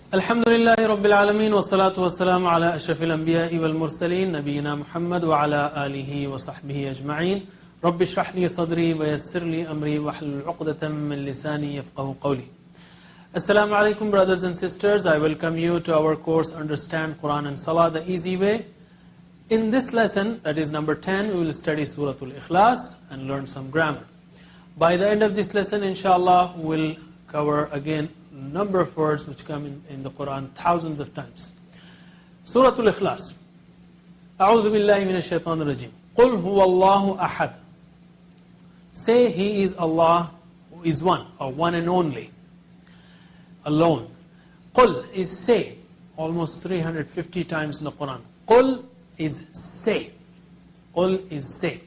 Alhamdulillahi Rabbil Alameen wa salatu wa salamu ala ashrafil anbiya'i wal mursaleen nabiyyina Muhammad wa ala alihi wa sahbihi ajma'een. Rabbi shrah li sadri wa yassir li amri wa hlul 'uqdatam min lisani yafqahu qawli. Assalamu alaikum brothers and sisters. I welcome you to our course Understand Quran and Salah the Easy Way. In this lesson, that is number 10, we will study Surah Al-Iqlaas and learn some grammar. By the end of this lesson, inshallah, we will cover again number of words which come in the Quran thousands of times. Surah Al-Iqlaas. A'udhu billahi minash shaitanir rajim. Qul huwa Allahu ahad. Say He is Allah who is one, or one and only, alone. Qul is say, almost 350 times in the Quran. Qul is say. Qul is say.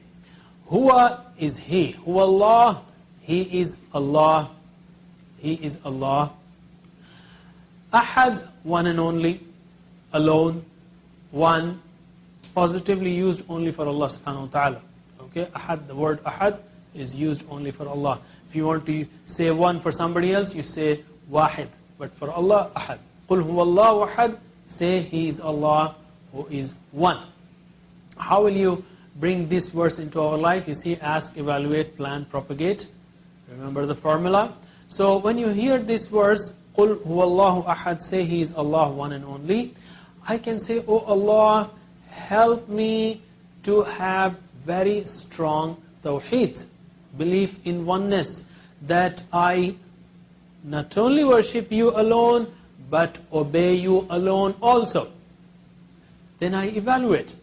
Huwa is He. Huwa Allah, He is Allah. He is Allah. Ahad, one and only, alone, one, positively used only for Allah subhanahu wa ta'ala. Okay, ahad, the word ahad is used only for Allah. If you want to say one for somebody else, you say wahid. But for Allah, ahad. Qul huwa Allahu ahad, say He is Allah who is one. How will you bring this verse into our life? You see, ask, evaluate, plan, propagate. Remember the formula? So when you hear this verse, Qul huwa Allahu ahad, say He is Allah, one and only. I can say, oh Allah, help me to have very strong tawheed, belief in oneness, that I not only worship You alone, but obey You alone also. Then I evaluate.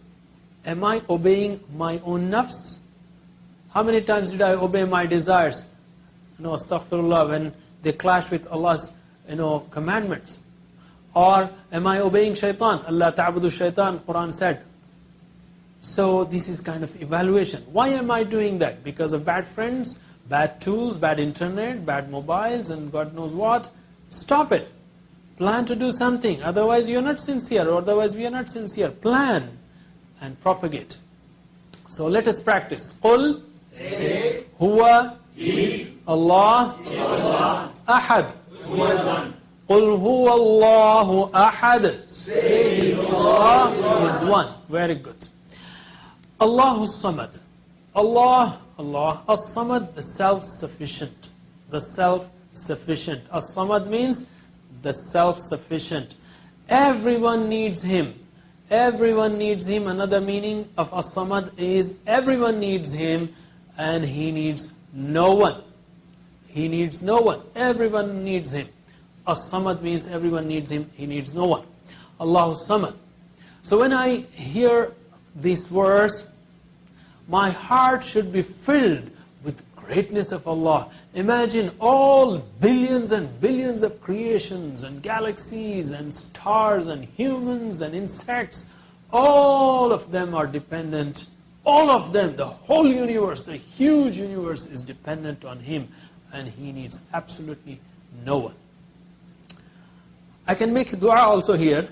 Am I obeying my own nafs? How many times did I obey my desires? Astaghfirullah, when they clash with Allah's commandments. Or am I obeying shaitan? Allah ta'budu shaitan, Quran said. So this is kind of evaluation. Why am I doing that? Because of bad friends, bad tools, bad internet, bad mobiles, and God knows what? Stop it. Plan to do something. Otherwise you're not sincere, or otherwise we are not sincere. Plan and propagate. So let us practice. Qul, say, huwa, He, Allah, is Allah, ahad, who is one. Qul huwa Allahu ahad, say He is Allah, who is one. Very good. Allahu samad. Allah, as-samad, the self-sufficient. The self-sufficient. As-samad means the self-sufficient. Everyone needs Him. Everyone needs Him. Another meaning of as-samad is everyone needs Him and He needs no one. He needs no one. Everyone needs Him. As-samad means everyone needs Him. He needs no one. Allahu samad. So when I hear this verse, my heart should be filled with greatness of Allah. Imagine all billions and billions of creations and galaxies and stars and humans and insects. All of them are dependent. All of them, the whole universe, the huge universe is dependent on Him, and He needs absolutely no one. I can make dua also here,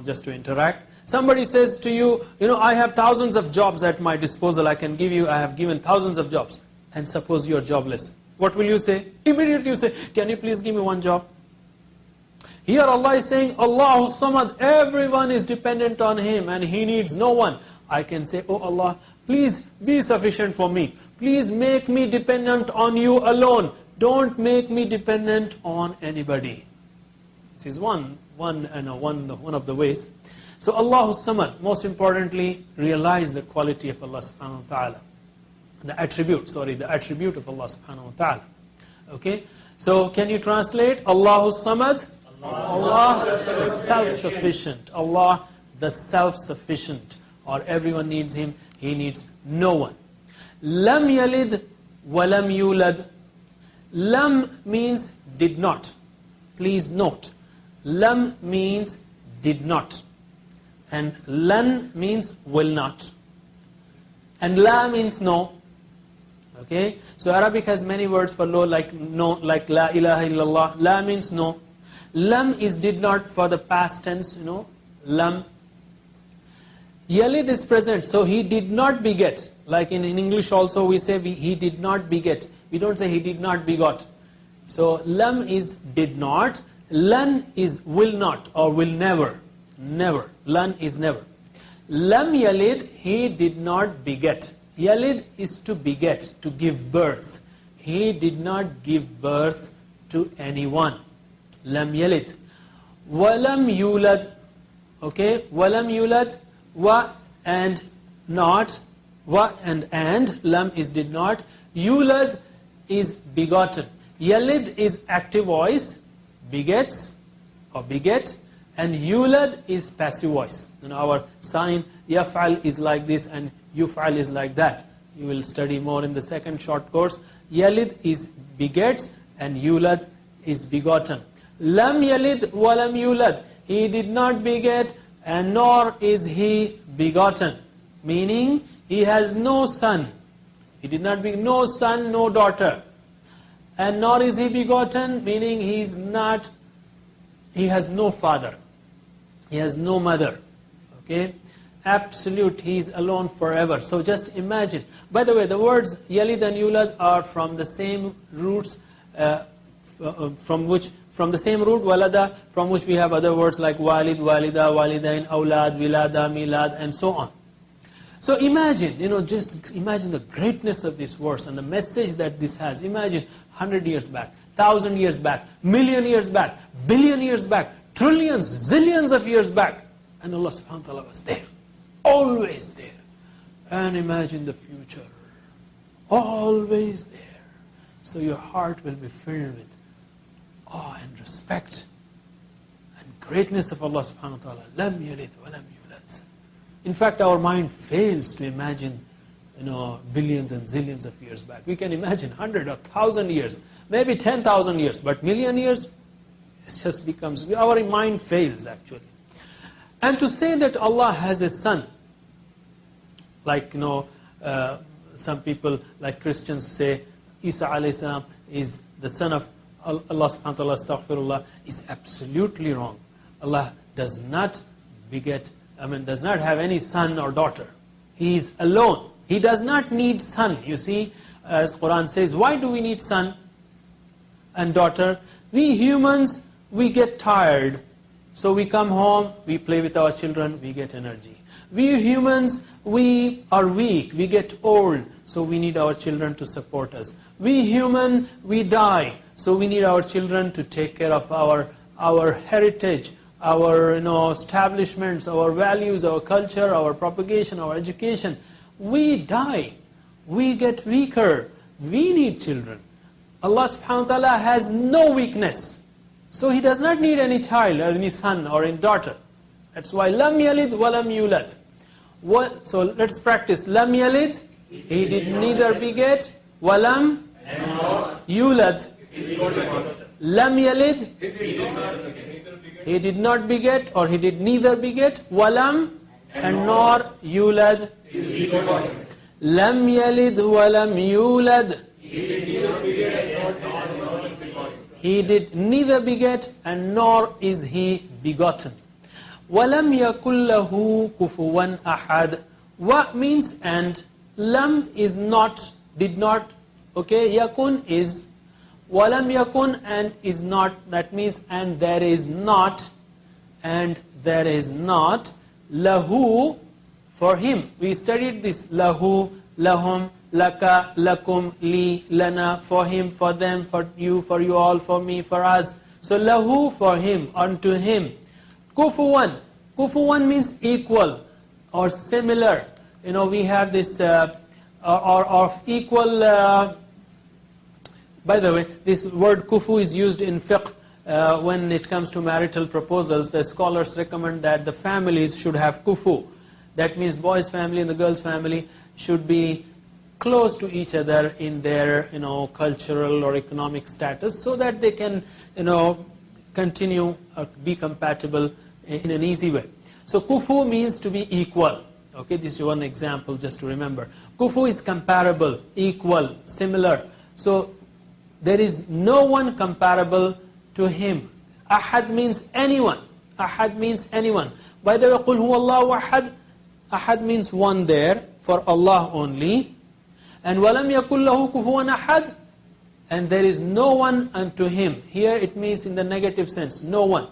just to interact. Somebody says to you, I have thousands of jobs at my disposal. I have given thousands of jobs. And suppose you are jobless. What will you say? Immediately you say, can you please give me one job? Here Allah is saying, Allahu samad, everyone is dependent on Him and He needs no one. I can say, oh Allah, please be sufficient for me. Please make me dependent on You alone. Don't make me dependent on anybody. This is one of the ways. So Allahu samad, most importantly, realize the quality of Allah subhanahu wa ta'ala. The attribute of Allah subhanahu wa ta'ala. Okay? So can you translate? Allahu samad, Allah the self-sufficient. Allah the self-sufficient. Or everyone needs Him, He needs no one. Lam yalid wa lam yulad. Lam means did not. Please note. Lam means did not. And lan means will not. And la means no. Okay? So Arabic has many words for no, like la ilaha illallah. La means no. Lam is did not for the past tense, lam. Yalid is present, so he did not beget. Like in English also we say he did not beget. We don't say he did not begot. So lam is did not, Lan is will not or will never. Never. Lan is never. Lam yalid, he did not beget. Yalid is to beget, to give birth. He did not give birth to anyone. Lam yalid. Walam yulad. Okay, walam yulad. Wa and not. Wa and lam is did not. Yulad is begotten. Yalid is active voice, begets or beget, and yulad is passive voice. And our sign yaf'al is like this and yuf'al is like that. You will study more in the second short course. Yalid is begets and yulad is begotten. Lam yalid wa lam yulad. He did not beget and nor is he begotten. Meaning he has no son. He did not be no son, no daughter. And nor is he begotten, meaning he has no father. He has no mother. Okay? Absolute, he is alone forever. So just imagine. By the way, the words yalid and yulad are from the same roots, from the same root, walada, from which we have other words like walid, walida, walidain, awlad, wilada, milad, and so on. So imagine, just imagine the greatness of this verse and the message that this has. Imagine 100 years back, 1,000 years back, million years back, billion years back, trillions, zillions of years back. And Allah subhanahu wa ta'ala was there, always there. And imagine the future, always there. So your heart will be filled with awe and respect and greatness of Allah subhanahu wa ta'ala. Lam yalid wa lam yulad. In fact, our mind fails to imagine, billions and zillions of years back. We can imagine 100 or 1,000 years, maybe 10,000 years, but million years, it just becomes, our mind fails actually. And to say that Allah has a son, like, some people, like Christians say, Isa alayhi salam is the son of Allah subhanahu wa ta'ala, astaghfirullah, is absolutely wrong. Allah does not does not have any son or daughter. He is alone. He does not need son. You see, as Quran says, why do we need son and daughter? We humans, we get tired. So we come home, we play with our children, we get energy. We humans, we are weak, we get old, so we need our children to support us. We human, we die, so we need our children to take care of our heritage, our establishments, our values, our culture, our propagation, our education. We die, we get weaker, we need children. Allah subhanahu wa ta'ala has no weakness. So He does not need any child or any son or any daughter. That's why lam yalid wa lam yulad. So let's practice. Lam yalid, He did neither beget, wa lam yulad. Lam yalid, He did not beget or He did neither beget, wa lam and nor yulad. Lam yalid wa lam yulad. He did neither beget and nor is he begotten. وَلَمْ يَكُلْ لَهُ كُفُوًا أَحَدٍ. Wa means and, lam is not, did not, okay, yakun is, walam yakun and is not, that means and there is not, lahu, for him. We studied this, lahu, lahum, laka, lakum, li, lana, for him, for them, for you all, for me, for us. So lahu, for him, unto him. Kufuwan. Kufuwan means equal or similar. We have this, or of equal, by the way, this word kufu is used in fiqh when it comes to marital proposals. The scholars recommend that the families should have kufu. That means boy's family and the girl's family should be close to each other in their cultural or economic status, so that they can continue or be compatible in an easy way. So kufu means to be equal. Okay, this is one example just to remember. Kufu is comparable, equal, similar. So there is no one comparable to him. Ahad means anyone. Ahad means anyone. By the way, قُلْ هُوَ اللَّهُ أَحَدٌ. Ahad means one there, for Allah only. And وَلَمْ يَكُلْ لَهُ كُفُوًا أَحَدٌ. and there is no one unto him. Here it means in the negative sense, no one.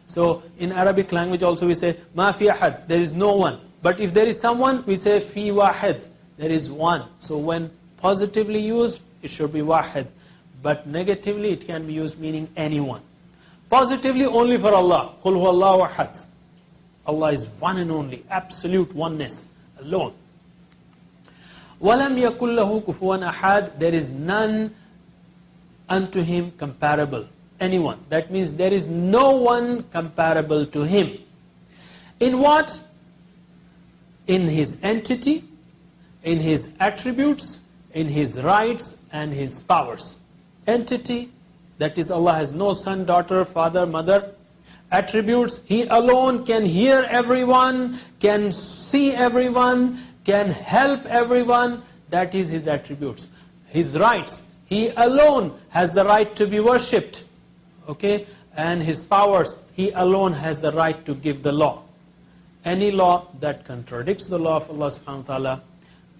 So in Arabic language also we say ma fi ahad, there is no one. But if there is someone, we say fi wahid, there is one. So when positively used, it should be wahid. But negatively it can be used meaning anyone. Positively only for Allah. Qul huwallahu ahad. Allah is one and only, absolute oneness, alone. وَلَمْ يَكُلْ لَهُ كُفُوًا أَحَدٍ. There is none unto him comparable. Anyone. That means there is no one comparable to him. In what? In his entity, in his attributes, in his rights and his powers. Entity, that is Allah has no son, daughter, father, mother. Attributes, He alone can hear everyone, can see everyone, can help everyone. That is His attributes. His rights, He alone has the right to be worshipped. Okay? And His powers, He alone has the right to give the law. Any law that contradicts the law of Allah subhanahu wa ta'ala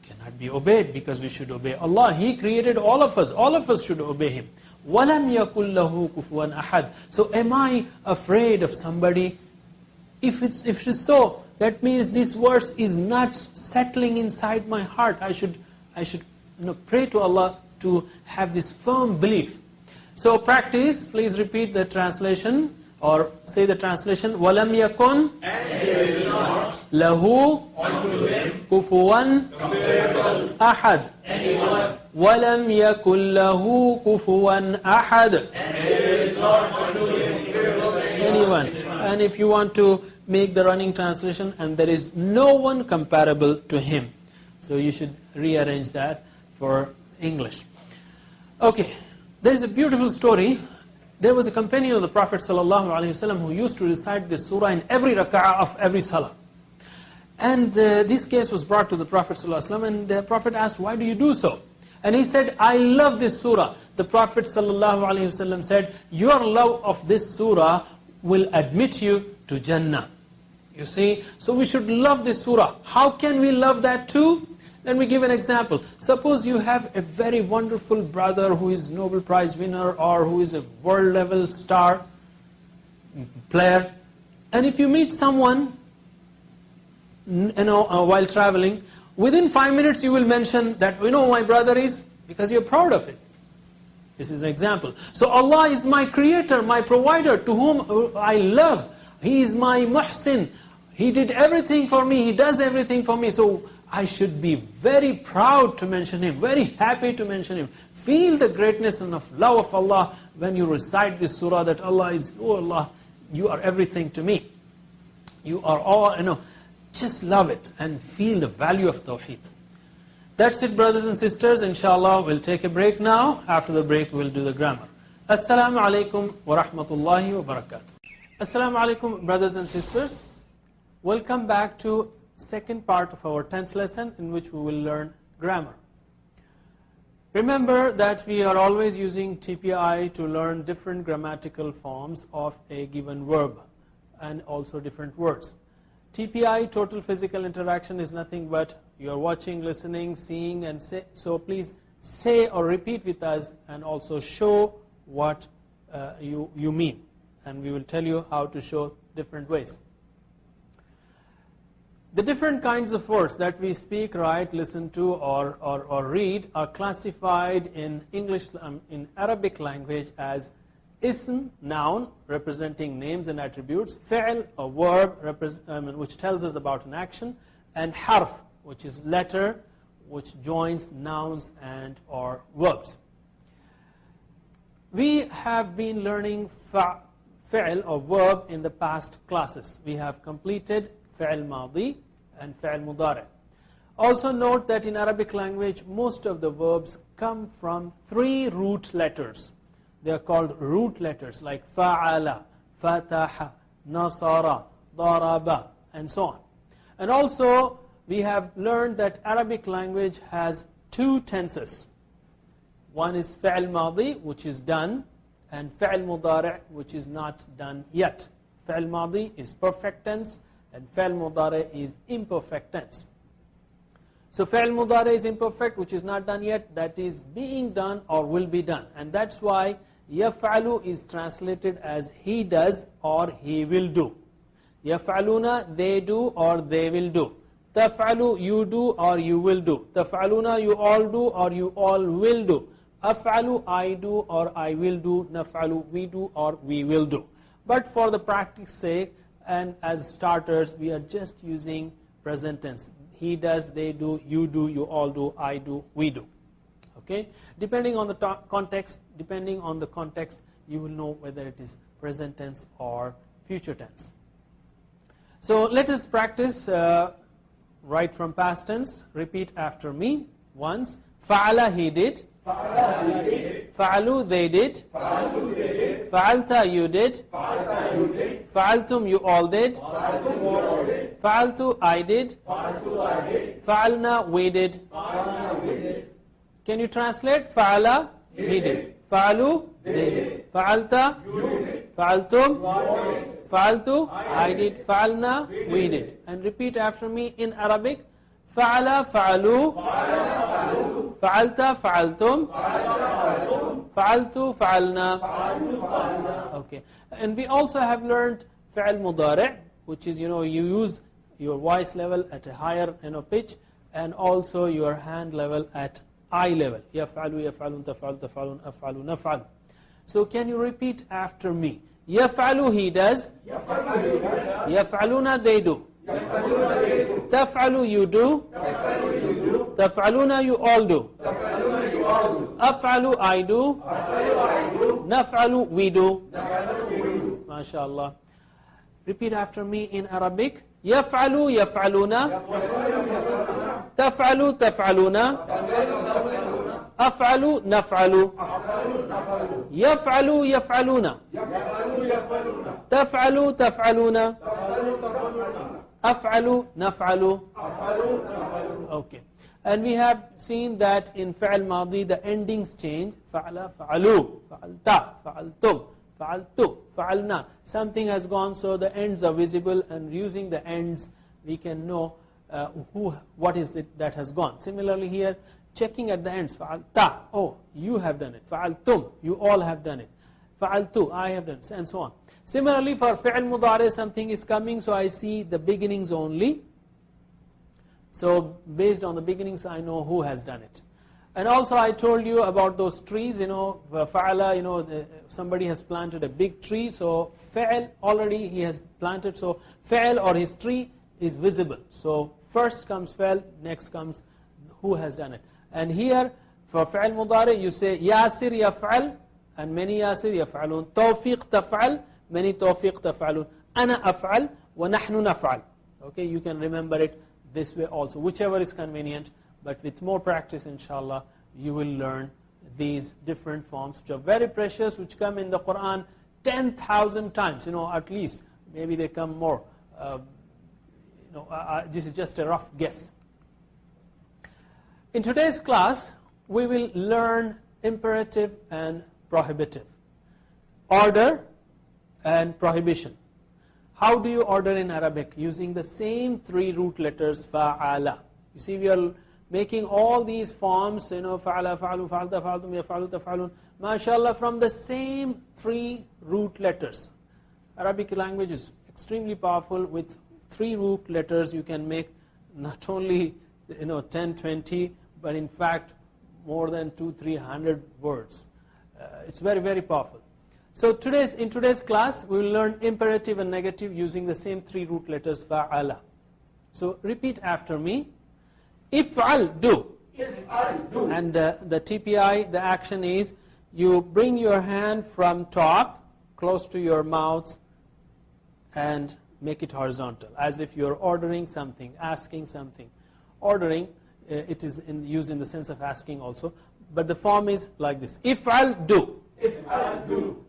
cannot be obeyed, because we should obey Allah. He created all of us should obey Him. وَلَمْ يَكُلْ لَهُ كُفُوًا أَحَدٍ. So am I afraid of somebody? If it is so, that means this verse is not settling inside my heart. I should pray to Allah to have this firm belief. So practice, please repeat the translation, or say the translation. وَلَمْ يَكُنْ, and there is not, لَهُ, unto him, كُفُوًا comparable, أَحَدٍ. anyone, وَلَمْ يَكُنْ لَهُ كُفُوًا أَحَدٍ. and there is not unto him comparable, Anyone. And if you want to make the running translation, and there is no one comparable to him. So you should rearrange that for English. Okay, there is a beautiful story. There was a companion of the Prophet ﷺ who used to recite this surah in every rak'ah of every salah. And this case was brought to the Prophet ﷺ, and the Prophet asked, why do you do so? And he said, I love this surah. The Prophet ﷺ said, your love of this surah will admit you to Jannah. You see, so we should love this surah. How can we love that too? Let me give an example. Suppose you have a very wonderful brother who is Nobel Prize winner, or who is a world level star player. And if you meet someone, while traveling, within 5 minutes you will mention that, my brother is, because you're proud of it. This is an example. So Allah is my creator, my provider, to whom I love. He is my muhsin. He did everything for me. He does everything for me. So I should be very proud to mention Him, very happy to mention Him. Feel the greatness and of love of Allah when you recite this surah, that Allah is, oh Allah, you are everything to me. You are all, just love it and feel the value of Tawheed. That's it, brothers and sisters. Inshallah, we'll take a break now. After the break, we'll do the grammar. Assalamu alaikum wa rahmatullahi wa barakatuh. Assalamu alaikum, brothers and sisters. Welcome back to second part of our 10th lesson, in which we will learn grammar. Remember that we are always using TPI to learn different grammatical forms of a given verb, and also different words. TPI, total physical interaction, is nothing but you are watching, listening, seeing, and say. So please say or repeat with us, and also show what you mean. And we will tell you how to show different ways. The different kinds of words that we speak, write, listen to, or read are classified in English, in Arabic language as ism, noun, representing names and attributes, fi'l, a verb, which tells us about an action, and harf, which is letter, which joins nouns and or verbs. We have been learning fi'l or verb in the past classes. We have completed fi'l madi and fi'l mudari. Also note that in Arabic language, most of the verbs come from 3 root letters. They are called root letters, like fa'ala, fataha, nasara, daraba, and so on. And also, we have learned that Arabic language has 2 tenses. One is fi'l madi, which is done, and fi'l mudari', which is not done yet. Fi'l madi is perfect tense, and fi'l mudari' is imperfect tense. So fi'l mudari is imperfect, which is not done yet, that is being done or will be done. And that's why yaf'alu is translated as he does or he will do. Yaf'aluna, they do or they will do. Taf'alu, you do or you will do. Taf'aluna, you all do or you all will do. Af'alu, I do or I will do. Naf'alu, we do or we will do. But for the practice sake and as starters, we are just using present tense. He does, they do, you all do, I do, we do. Okay? Depending on the context, you will know whether it is present tense or future tense. So let us practice right from past tense. Repeat after me once. Fa'ala, he did. Fa'alu, they did. Fa'alta, you did. Fa'altum, you all did. Fa'altu, I did. Fa'alna, we did. Can you translate? Fa'ala, he did. Fa'alu, they did. Fa'alta, Fa'altum, Fa'altu, I did. Fa'alna, we did. And repeat after me in Arabic. Fa'ala, fa'alu. Fa'alta, fa'altum. Fa'altu, fa'alna. Okay. And we also have learned fi'al mudari', which is, you use your voice level at a higher pitch, and also your hand level at eye level. Yaf'alu, yaf'alun, taf'alu, taf'alun, af'alu, naf'al. So can you repeat after me? Yaf'alu, he does. Yaf'aluna, they do. Taf'alu, you do. Taf'aluna, you all do. Af'alu, I do. Naf'alu, we do. MashaAllah. Repeat after me in Arabic. Yaf'alu, yaf'aluna. Taf'alu, taf'aluna. Af'alu, naf'alu. Yaf'alu, yaf'aluna. Taf'alu, taf'aluna. Af'alu, naf'alu. Okay. And we have seen that in fi'al madi the endings change. Fa'ala, fa'alu, fa'alta, fa'altum, fa'altu, fa'alna. Something has gone, so the ends are visible, and using the ends we can know what is it that has gone. Similarly here, checking at the ends. Fa'alta, oh, you have done it. Fa'altum, you all have done it. Fa'altu, I have done it, and so on. Similarly for fi'al mudari, something is coming, so I see the beginnings only. So based on the beginnings, I know who has done it. And also I told you about those trees, fa'ala, somebody has planted a big tree, so fa'al, already he has planted, so fa'al or his tree is visible. So first comes fa'al, next comes who has done it. And here for fa'al mudari, you say yasir yaf'al, and many yasir yaf'alun. Tawfiq taf'al, many tawfiq taf'alun. Ana af'al, wa nahnu naf'al. Okay, you can remember it this way also, whichever is convenient, but with more practice, inshallah, you will learn these different forms which are very precious, which come in the Quran 10,000 times, at least. Maybe they come more. This is just a rough guess. In today's class, we will learn imperative and prohibitive, order and prohibition. How do you order in Arabic? Using the same 3 root letters, fa'ala. You see, we are making all these forms, fa'ala, fa'alu, fa'alta, fa'altum, yaf'alu, taf'alun, mashallah, from the same 3 root letters. Arabic language is extremely powerful. With 3 root letters, you can make not only 10, 20, but in fact more than 200-300 words. It's very, very powerful. So in today's class, we will learn imperative and negative using the same 3 root letters, fa'ala. So repeat after me. If'al, do. If'al, do. And the TPI, the action is, you bring your hand from top, close to your mouth, and make it horizontal, as if you're ordering something, asking something. Ordering, it is used in the sense of asking also, but the form is like this. If'al, do. If'al, do.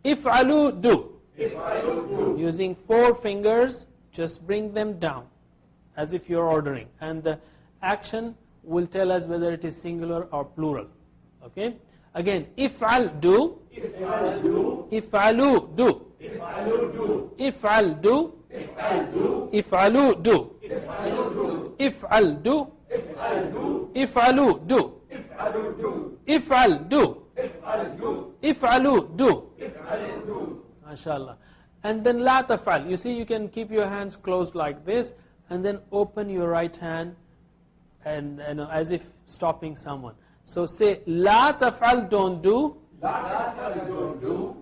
If'alu, do. If'alu, do. Using 4 fingers, just bring them down, as if you're ordering. And the action will tell us whether it is singular or plural. Okay? Again, if'al, do. If'al, do. If'alu, do. If'alu, do. If'al, do. If'al, do. If'alu, do. If'alu, do. If'al, do. If'al, افعل do. If'alu, do. افعل do. If'al, do. افعل do. If'alu, do. افعل do. MashaAllah. And then la taf'al. You see, you can keep your hands closed like this, and then open your right hand, and as if stopping someone. So say la taf'al, don't do. لا تفعل don't do.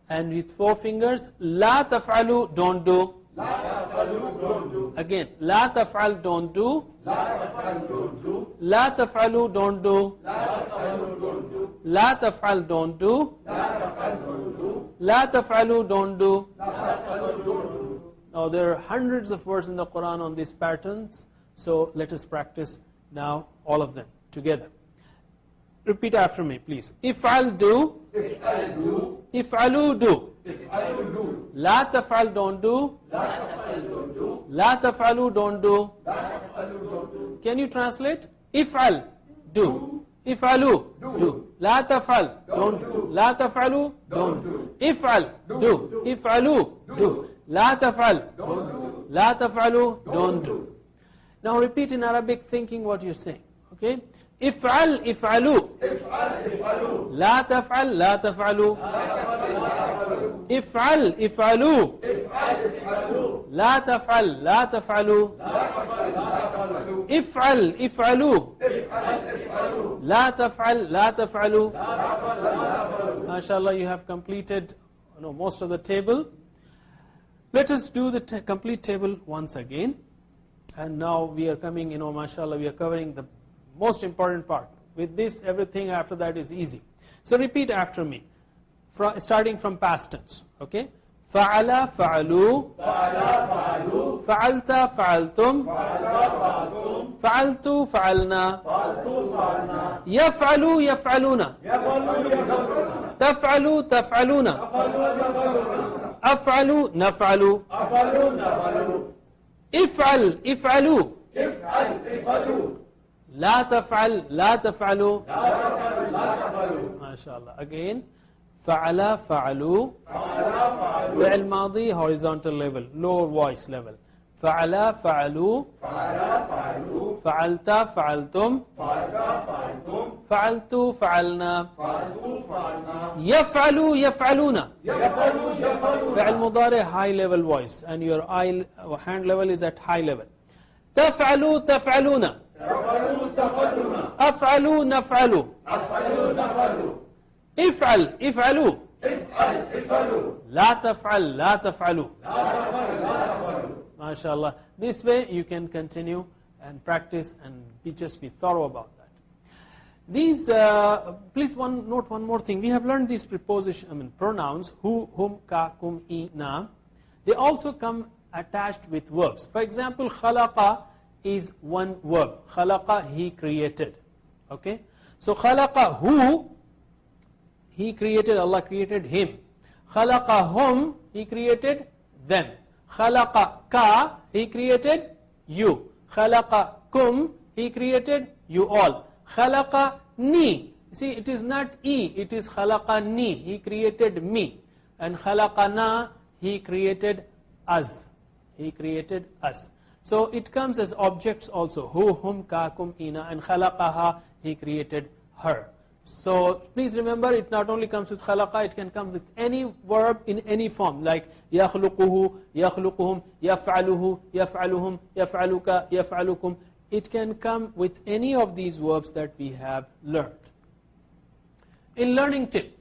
And with 4 fingers, la taf'alu, don't do. لا تفعل don't do. Again, la taf'al, don't do. لا تفعل don't do. La taf'alu, don't do. لا تفعل don't do. La taf'al, don't do. لا تفعل don't do. La taf'alu, don't do. لا تفعل don't do. Now there are hundreds of words in the Quran on these patterns, so let us practice now all of them together. Repeat after me, please. If'al, do. افعل do. If'alu, do. افعل do. La taf'al, don't do. لا تفعل don't do. La taf'alu, don't do. لا تفعل don't do. Can you translate? If'al, do. If'alu, do. La taf'al, don't do. La taf'alu, don't do. If'al, do. If'alu, do. La taf'al, Don't do. La taf'alu, don't do. Now repeat in Arabic, thinking what you're saying. Okay? If'al, if'alu. افعل افعلوا. La taf'al, la taf'alu. لا تفعل لا تفعلوا. If'al, if'alu. افعل افعلوا. La taf'al, la taf'alu. لا تفعل لا تفعلوا. If'al, if'alu. افعل افعلوا. La taf'al, la taf'alu. لا تفعل لا تفعلوا. MashaAllah, you have completed most of the table. Let us do the complete table once again. And now we are coming, MashaAllah, we are covering the most important part. With this, everything after that is easy. So repeat after me, starting from past tense. Okay? Fa'ala, fa'alu. فعلا فعلوا. Fa'alta, fa'altum. فعلا فعلتم. Fa'altu, fa'alna. فعلتوا فعلنا. Yaf'alu, yaf'aluna. يفعلوا يفعلون. Taf'alu, taf'aluna. يفعلوا يفعلون. Af'alu, naf'alu. أفعلوا نفعلوا. If'al, if'alu. افعل افعلوا. La taf'al, la taf'alu. لا تفعل لا تفعلوا. MashaAllah. Again, fa'ala, fa'alu. فعلا فعلوا. Fi'l madi, horizontal level, lower voice level. Fa'ala, fa'alu. فعلا فعلوا. Fa'alta, fa'altum. فعلا فعلتم. Fa'altu, fa'alna. فعلتوا فعلنا. Yaf'alu, yaf'aluna. يفعلوا يفعلون. Fi'l mudari, high level voice, and your hand level is at high level. Taf'alu, taf'aluna. يفعلوا تفعلون. Af'alu, naf'alu. أفعلوا نفعلوا. If'al, if'alu. افعل افعلوا. La taf'al, la taf'alu. لا تفعل لا تفعلوا. MashaAllah. This way you can continue and practice and just be thorough about that. These, please note one more thing. We have learned these pronouns, who, whom, ka, kum, I, na. They also come attached with verbs. For example, khalaqa is one verb. Khalaqa, he created. Okay? So khalaqa, who, he created, Allah created him. Khalaqahum, he created them. Khalaqa ka, he created you. Khalaqakum, he created you all. Khalaqa ni, see, it is not I, it is khalaqa ni, he created me. And khalaqana, he created us. He created us. So it comes as objects also. Who, whom, ka, kum, ina. And khalaqaha, he created her. So please remember, it not only comes with khalaqa, it can come with any verb in any form, like yakhluquhu, yakhluquhum, yaf'aluhu, yaf'aluhum, yaf'aluka, yaf'alukum. It can come with any of these verbs that we have learned. In learning tip,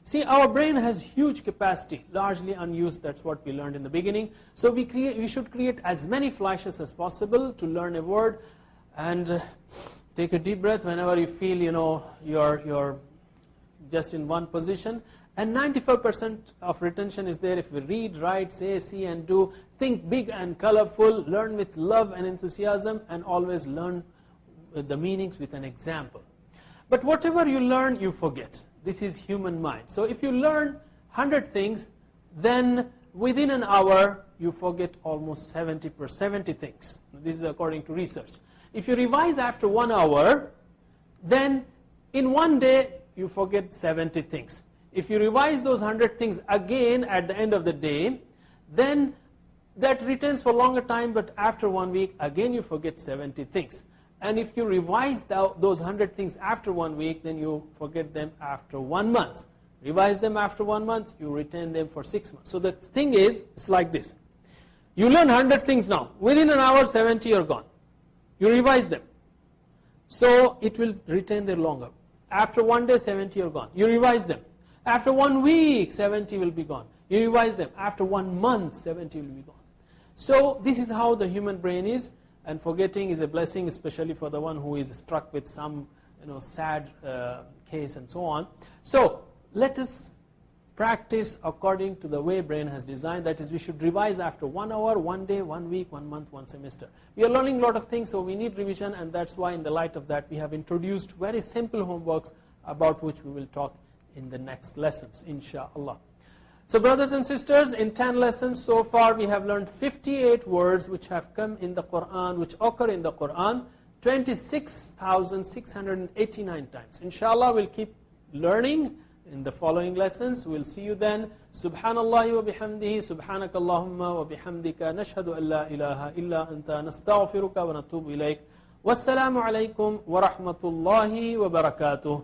see, our brain has huge capacity, largely unused. That's what we learned in the beginning. So we should create as many flashes as possible to learn a word. And take a deep breath whenever you feel, you're just in one position. And 95% of retention is there if we read, write, say, see, and do. Think big and colorful, learn with love and enthusiasm, and always learn the meanings with an example. But whatever you learn, you forget. This is human mind. So if you learn 100 things, then within an hour, you forget almost 70 things. This is according to research. If you revise after 1 hour, then in one day, you forget 70 things. If you revise those 100 things again at the end of the day, then that retains for a longer time, but after 1 week, again you forget 70 things. And if you revise those 100 things after 1 week, then you forget them after 1 month. Revise them after 1 month, you retain them for 6 months. So the thing is, it's like this. You learn 100 things now. Within an hour, 70 are gone. You revise them. So it will retain there longer. After 1 day, 70 are gone. You revise them. After 1 week, 70 will be gone. You revise them. After 1 month, 70 will be gone. So this is how the human brain is, and forgetting is a blessing, especially for the one who is struck with some sad case and so on. So let us practice according to the way brain has designed. That is, we should revise after 1 hour, 1 day, 1 week, 1 month, 1 semester. We are learning a lot of things, so we need revision, and that's why in the light of that we have introduced very simple homeworks about which we will talk in the next lessons, inshallah. So brothers and sisters, in 10 lessons so far we have learned 58 words which have come in the Quran, which occur in the Quran 26,689 times. Inshallah, we'll keep learning in the following lessons. We'll see you then. Subhanallah wa bihamdihi, subhanakallahumma wa bihamdika, nashhadu an la ilaha illa anta, nastaghfiruka wa natubu ilayk. Wassalamu alaikum wa rahmatullahi wa barakatuh.